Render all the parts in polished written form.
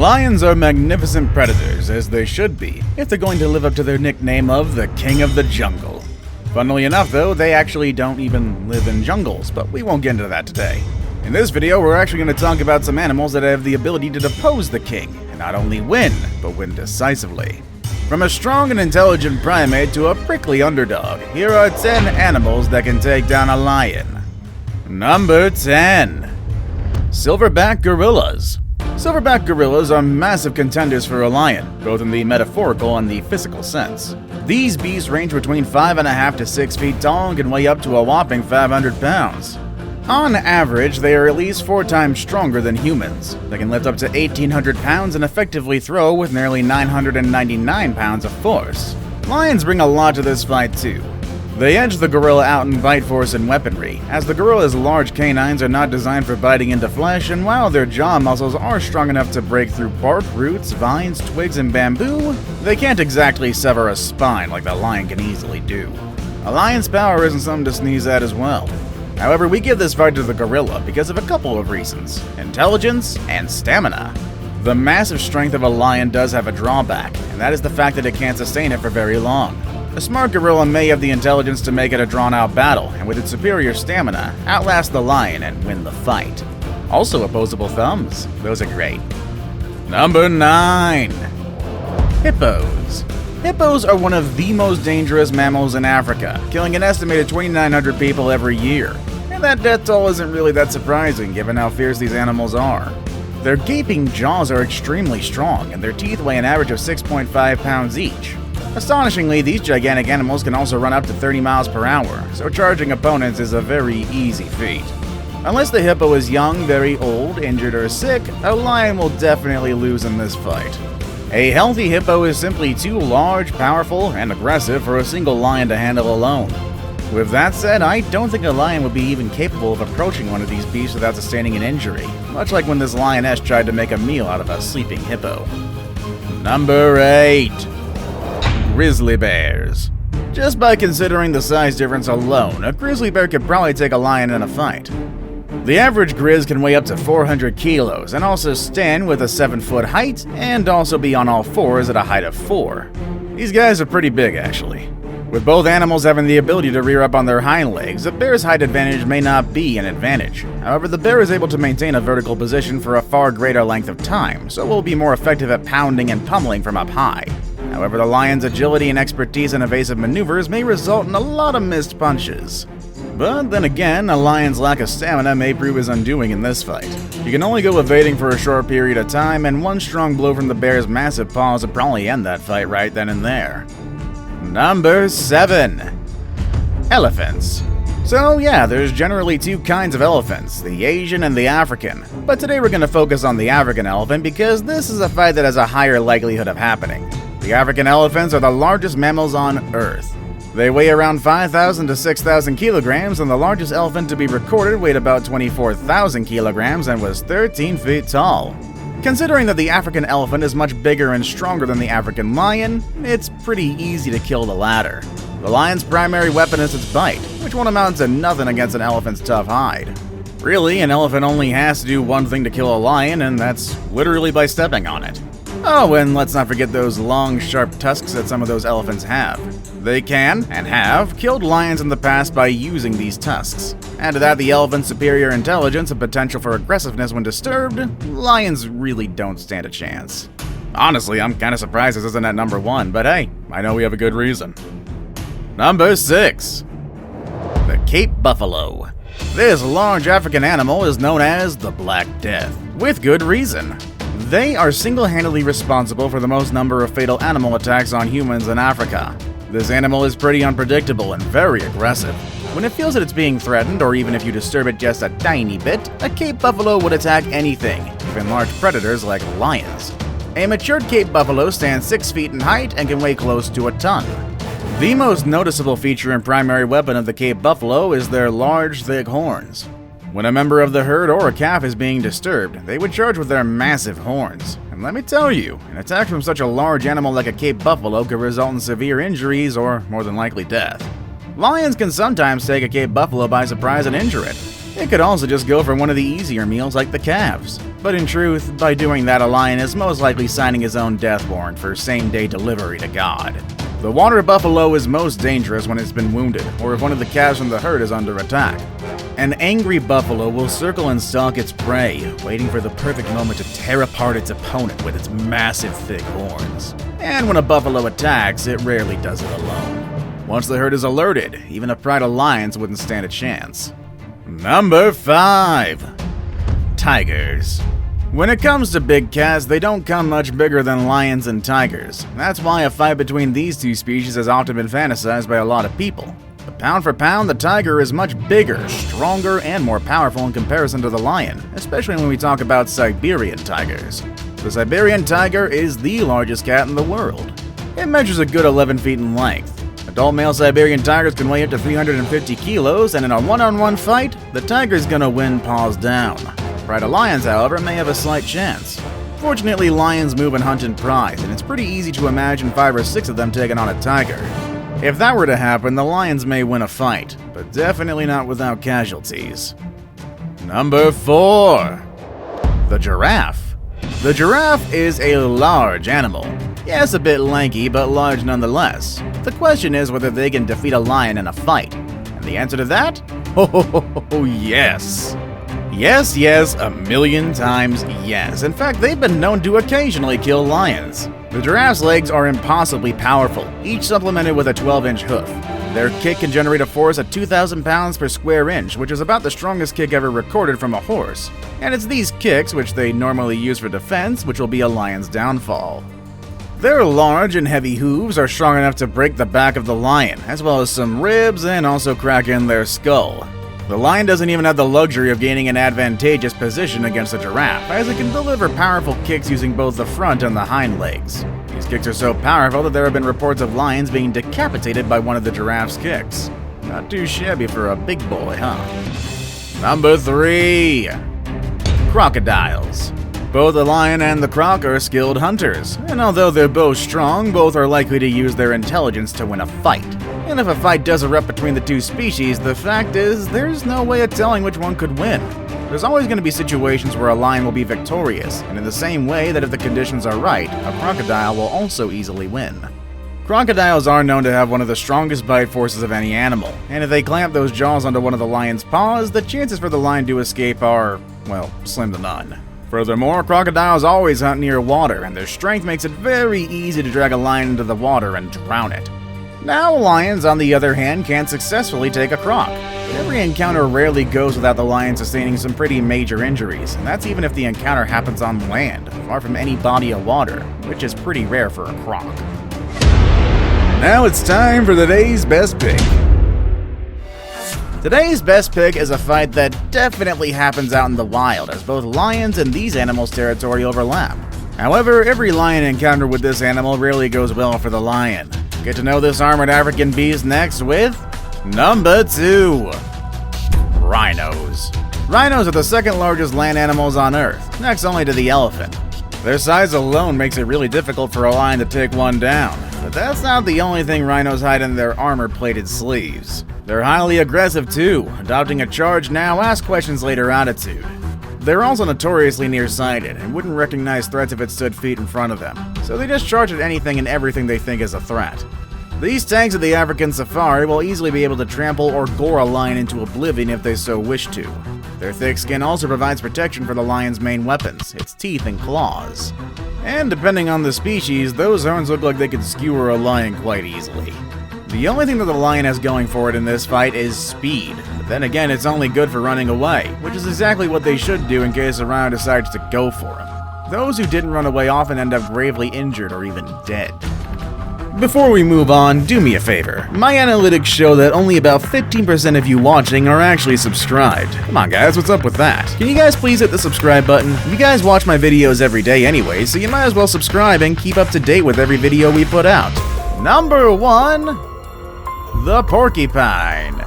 Lions are magnificent predators, as they should be, if they're going to live up to their nickname of the King of the Jungle. Funnily enough though, they actually don't even live in jungles, but we won't get into that today. In this video, we're actually going to talk about some animals that have the ability to depose the king, and not only win, but win decisively. From a strong and intelligent primate to a prickly underdog, here are 10 animals that can take down a lion. Number 10. Silverback gorillas. Silverback gorillas are massive contenders for a lion, both in the metaphorical and the physical sense. These beasts range between 5.5 to 6 feet tall and can weigh up to a whopping 500 pounds. On average, they are at least 4 times stronger than humans. They can lift up to 1,800 pounds and effectively throw with nearly 999 pounds of force. Lions bring a lot to this fight too. They edge the gorilla out in bite force and weaponry, as the gorilla's large canines are not designed for biting into flesh, and while their jaw muscles are strong enough to break through bark, roots, vines, twigs, and bamboo, they can't exactly sever a spine like the lion can easily do. A lion's power isn't something to sneeze at as well. However, we give this fight to the gorilla because of a couple of reasons: intelligence and stamina. The massive strength of a lion does have a drawback, and that is the fact that it can't sustain it for very long. A smart gorilla may have the intelligence to make it a drawn-out battle, and with its superior stamina, outlast the lion and win the fight. Also opposable thumbs. Those are great. Number 9. Hippos. Hippos are one of the most dangerous mammals in Africa, killing an estimated 2,900 people every year. And that death toll isn't really that surprising given how fierce these animals are. Their gaping jaws are extremely strong, and their teeth weigh an average of 6.5 pounds each. Astonishingly, these gigantic animals can also run up to 30 miles per hour, so charging opponents is a very easy feat. Unless the hippo is young, very old, injured, or sick, a lion will definitely lose in this fight. A healthy hippo is simply too large, powerful, and aggressive for a single lion to handle alone. With that said, I don't think a lion would be even capable of approaching one of these beasts without sustaining an injury, much like when this lioness tried to make a meal out of a sleeping hippo. Number 8. Grizzly bears. Just by considering the size difference alone, a grizzly bear could probably take a lion in a fight. The average grizz can weigh up to 400 kilos and also stand with a 7-foot height and also be on all fours at a height of 4. These guys are pretty big actually. With both animals having the ability to rear up on their hind legs, a bear's height advantage may not be an advantage. However, the bear is able to maintain a vertical position for a far greater length of time, so will be more effective at pounding and pummeling from up high. However, the lion's agility and expertise in evasive maneuvers may result in a lot of missed punches. But then again, a lion's lack of stamina may prove his undoing in this fight. You can only go evading for a short period of time, and one strong blow from the bear's massive paws would probably end that fight right then and there. Number 7. Elephants. So yeah, there's generally 2 kinds of elephants, the Asian and the African. But today we're going to focus on the African elephant because this is a fight that has a higher likelihood of happening. The African elephants are the largest mammals on Earth. They weigh around 5,000 to 6,000 kilograms, and the largest elephant to be recorded weighed about 24,000 kilograms and was 13 feet tall. Considering that the African elephant is much bigger and stronger than the African lion, it's pretty easy to kill the latter. The lion's primary weapon is its bite, which won't amount to nothing against an elephant's tough hide. Really, an elephant only has to do one thing to kill a lion, and that's literally by stepping on it. Oh, and let's not forget those long, sharp tusks that some of those elephants have. They can, and have, killed lions in the past by using these tusks. Add to that the elephant's superior intelligence and potential for aggressiveness when disturbed, lions really don't stand a chance. Honestly, I'm kinda surprised this isn't at number 1, but hey, I know we have a good reason. Number 6. The Cape Buffalo. This large African animal is known as the Black Death, with good reason. They are single-handedly responsible for the most number of fatal animal attacks on humans in Africa. This animal is pretty unpredictable and very aggressive. When it feels that it's being threatened, or even if you disturb it just a tiny bit, a Cape Buffalo would attack anything, even large predators like lions. A matured Cape Buffalo stands 6 feet in height and can weigh close to a ton. The most noticeable feature and primary weapon of the Cape Buffalo is their large, thick horns. When a member of the herd or a calf is being disturbed, they would charge with their massive horns. And let me tell you, an attack from such a large animal like a Cape Buffalo could result in severe injuries or, more than likely, death. Lions can sometimes take a Cape Buffalo by surprise and injure it. It could also just go for one of the easier meals like the calves. But in truth, by doing that, a lion is most likely signing his own death warrant for same-day delivery to God. The water buffalo is most dangerous when it's been wounded, or if one of the calves from the herd is under attack. An angry buffalo will circle and stalk its prey, waiting for the perfect moment to tear apart its opponent with its massive thick horns. And when a buffalo attacks, it rarely does it alone. Once the herd is alerted, even a pride of lions wouldn't stand a chance. Number 5. Tigers. When it comes to big cats, they don't come much bigger than lions and tigers. That's why a fight between these two species has often been fantasized by a lot of people. But pound for pound, the tiger is much bigger, stronger, and more powerful in comparison to the lion, especially when we talk about Siberian tigers. The Siberian tiger is the largest cat in the world. It measures a good 11 feet in length. Adult male Siberian tigers can weigh up to 350 kilos, and in a one-on-one fight, the tiger's gonna win paws down. Pride of lions, however, may have a slight chance. Fortunately, lions move and hunt in pride, and it's pretty easy to imagine 5 or 6 of them taking on a tiger. If that were to happen, the lions may win a fight, but definitely not without casualties. Number 4. The giraffe. The giraffe is a large animal. Yes, a bit lanky, but large nonetheless. The question is whether they can defeat a lion in a fight. And the answer to that? Oh, yes. Yes, a million times yes. In fact, they've been known to occasionally kill lions. The giraffe's legs are impossibly powerful, each supplemented with a 12-inch hoof. Their kick can generate a force of 2,000 pounds per square inch, which is about the strongest kick ever recorded from a horse. And it's these kicks, which they normally use for defense, which will be a lion's downfall. Their large and heavy hooves are strong enough to break the back of the lion, as well as some ribs and also crack in their skull. The lion doesn't even have the luxury of gaining an advantageous position against a giraffe, as it can deliver powerful kicks using both the front and the hind legs. These kicks are so powerful that there have been reports of lions being decapitated by one of the giraffe's kicks. Not too shabby for a big boy, huh? Number 3. Crocodiles. Both the lion and the croc are skilled hunters, and although they're both strong, both are likely to use their intelligence to win a fight. And if a fight does erupt between the two species, the fact is, there's no way of telling which one could win. There's always going to be situations where a lion will be victorious, and in the same way that if the conditions are right, a crocodile will also easily win. Crocodiles are known to have one of the strongest bite forces of any animal, and if they clamp those jaws onto one of the lion's paws, the chances for the lion to escape are, well, slim to none. Furthermore, crocodiles always hunt near water, and their strength makes it very easy to drag a lion into the water and drown it. Now, lions, on the other hand, can't successfully take a croc. Every encounter rarely goes without the lion sustaining some pretty major injuries, and that's even if the encounter happens on land, far from any body of water, which is pretty rare for a croc. Now it's time for today's best pick. Today's best pick is a fight that definitely happens out in the wild, as both lions and these animals' territory overlap. However, every lion encounter with this animal rarely goes well for the lion. Get to know this armored African beast next with number 2. Rhinos. Rhinos are the second largest land animals on Earth, next only to the elephant. Their size alone makes it really difficult for a lion to take one down, but that's not the only thing rhinos hide in their armor-plated sleeves. They're highly aggressive too, adopting a charge now, ask questions later attitude. They're also notoriously nearsighted and wouldn't recognize threats if it stood feet in front of them, so they just charge at anything and everything they think is a threat. These tanks of the African safari will easily be able to trample or gore a lion into oblivion if they so wish to. Their thick skin also provides protection for the lion's main weapons, its teeth and claws. And depending on the species, those horns look like they could skewer a lion quite easily. The only thing that the lion has going for it in this fight is speed, but then again it's only good for running away, which is exactly what they should do in case a rhino decides to go for him. Those who didn't run away often end up gravely injured or even dead. Before we move on, do me a favor. My analytics show that only about 15% of you watching are actually subscribed. Come on guys, what's up with that? Can you guys please hit the subscribe button? You guys watch my videos every day anyway, so you might as well subscribe and keep up to date with every video we put out. Number 1. The porcupine.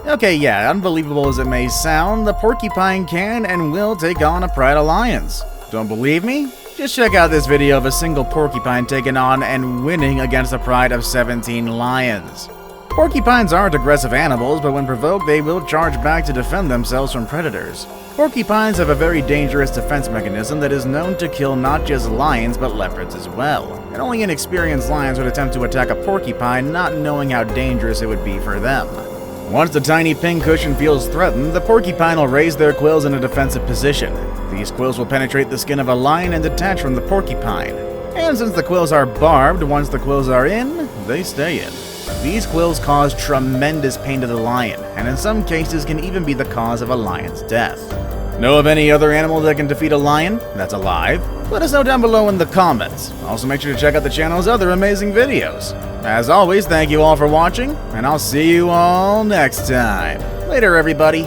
Okay, yeah, unbelievable as it may sound, the porcupine can and will take on a pride of lions. Don't believe me? Just check out this video of a single porcupine taking on and winning against a pride of 17 lions. Porcupines aren't aggressive animals, but when provoked they will charge back to defend themselves from predators. Porcupines have a very dangerous defense mechanism that is known to kill not just lions but leopards as well, and only inexperienced lions would attempt to attack a porcupine not knowing how dangerous it would be for them. Once the tiny pincushion feels threatened, the porcupine will raise their quills in a defensive position. These quills will penetrate the skin of a lion and detach from the porcupine. And since the quills are barbed, once the quills are in, they stay in. These quills cause tremendous pain to the lion, and in some cases can even be the cause of a lion's death. Know of any other animal that can defeat a lion that's alive? Let us know down below in the comments. Also make sure to check out the channel's other amazing videos. As always, thank you all for watching, and I'll see you all next time. Later, everybody.